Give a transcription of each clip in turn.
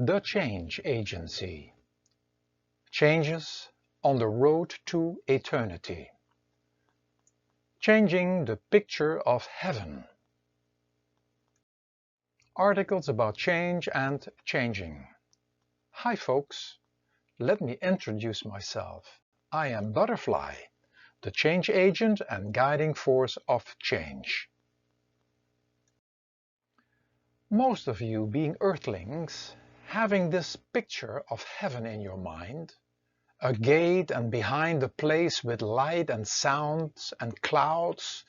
The Change Agency. Changes on the road to eternity. Changing the picture of heaven. Articles about change and changing. Hi folks, let me introduce myself. I am Butterfly, the change agent and guiding force of change. Most of you being earthlings, having this picture of heaven in your mind, a gate and behind a place with light and sounds and clouds,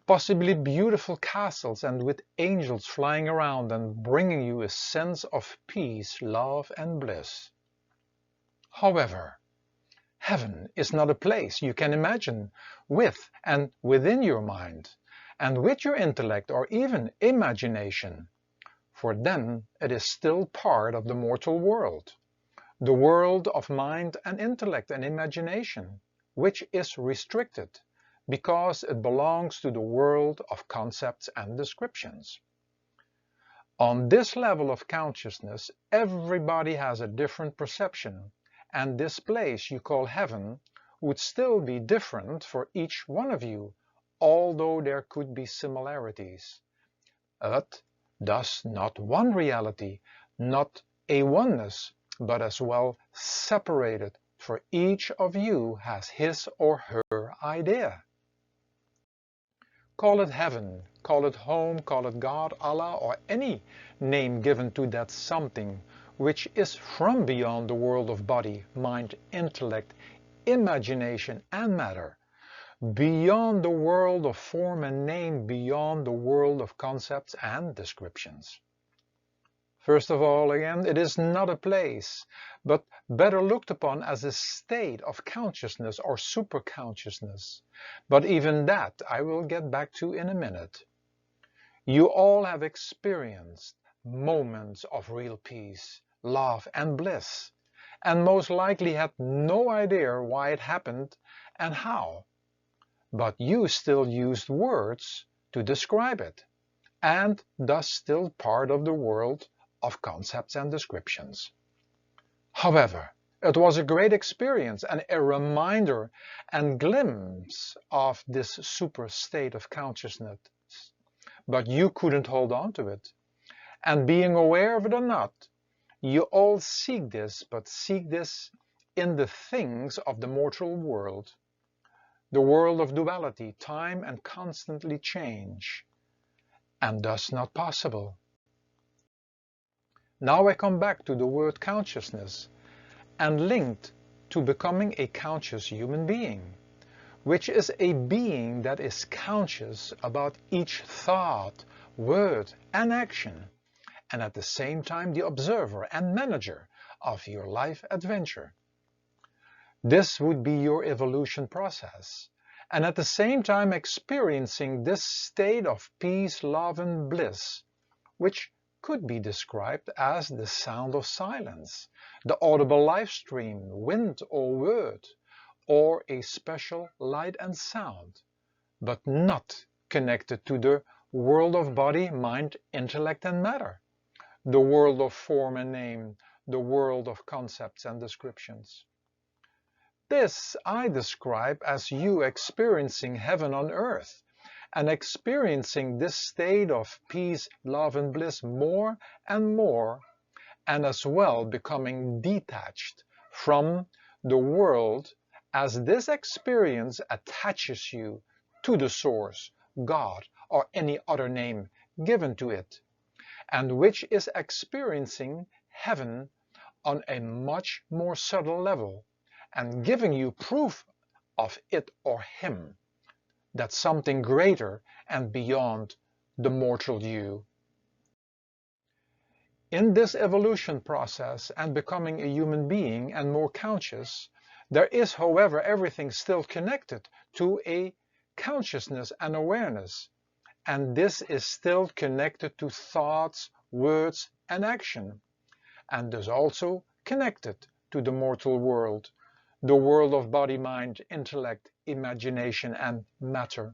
possibly beautiful castles and with angels flying around and bringing you a sense of peace, love and bliss. However, heaven is not a place you can imagine with and within your mind and with your intellect or even imagination, for then it is still part of the mortal world. The world of mind and intellect and imagination, which is restricted because it belongs to the world of concepts and descriptions. On this level of consciousness, everybody has a different perception, and this place you call heaven would still be different for each one of you, although there could be similarities. But thus not one reality, not a oneness, but as well separated, for each of you has his or her idea. Call it heaven, call it home, call it God, Allah, or any name given to that something which is from beyond the world of body, mind, intellect, imagination and matter, beyond the world of form and name, beyond the world of concepts and descriptions. First of all, again, it is not a place, but better looked upon as a state of consciousness or superconsciousness. But even that I will get back to in a minute. You all have experienced moments of real peace, love and bliss, and most likely had no idea why it happened and how. But you still used words to describe it, and thus still part of the world of concepts and descriptions. However, it was a great experience and a reminder and glimpse of this super state of consciousness, but you couldn't hold on to it. And being aware of it or not, you all seek this, but seek this in the things of the mortal world, the world of duality, time and constantly change, and thus not possible. Now I come back to the word consciousness and linked to becoming a conscious human being, which is a being that is conscious about each thought, word and action, and at the same time the observer and manager of your life adventure. This would be your evolution process, and at the same time experiencing this state of peace, love and bliss, which could be described as the sound of silence, the audible live stream, wind or word, or a special light and sound, but not connected to the world of body, mind, intellect and matter, the world of form and name, the world of concepts and descriptions. This I describe as you experiencing heaven on earth, and experiencing this state of peace, love and bliss more and more, and as well becoming detached from the world as this experience attaches you to the source, God, or any other name given to it, and which is experiencing heaven on a much more subtle level and giving you proof of it or him, that something greater and beyond the mortal you. In this evolution process and becoming a human being and more conscious, there is, however, everything still connected to a consciousness and awareness, and this is still connected to thoughts, words and action, and thus also connected to the mortal world, the world of body, mind, intellect, imagination and matter,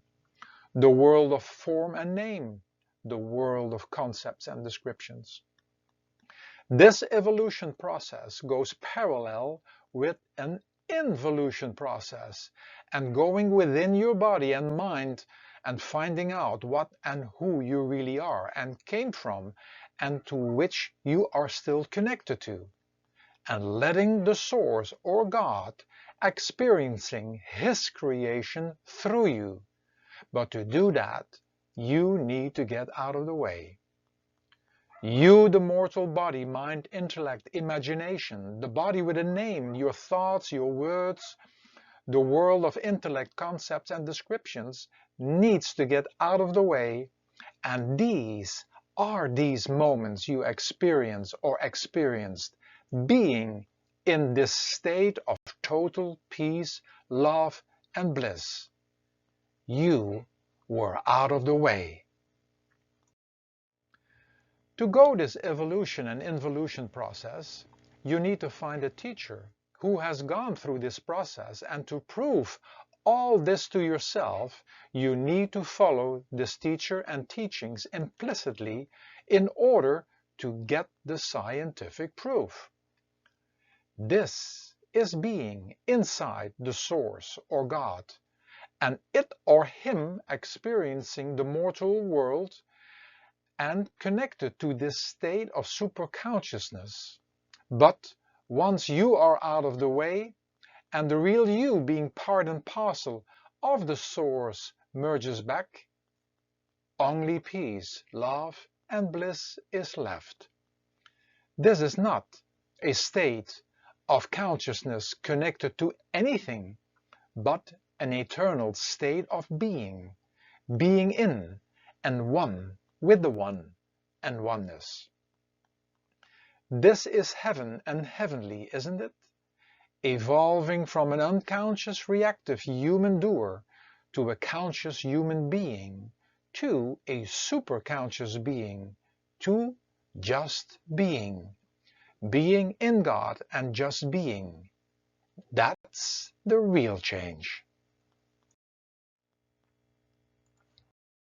the world of form and name, the world of concepts and descriptions. This evolution process goes parallel with an involution process, and going within your body and mind and finding out what and who you really are and came from and to which you are still connected to, and letting the source or God experiencing His creation through you. But to do that, you need to get out of the way. You, the mortal body, mind, intellect, imagination, the body with a name, your thoughts, your words, the world of intellect, concepts and descriptions, needs to get out of the way, and these are these moments you experience or experienced, being in this state of total peace, love and bliss. You were out of the way. To go this evolution and involution process, you need to find a teacher who has gone through this process, and to prove all this to yourself, you need to follow this teacher and teachings implicitly in order to get the scientific proof. This is being inside the source or God, and it or him experiencing the mortal world and connected to this state of superconsciousness. But once you are out of the way, and the real you being part and parcel of the source merges back, only peace, love and bliss is left. This is not a state of consciousness connected to anything, but an eternal state of being, being in and one with the one and oneness. This is heaven and heavenly, isn't it? Evolving from an unconscious reactive human doer to a conscious human being, to a superconscious being, to just being. Being in God and just being. That's the real change.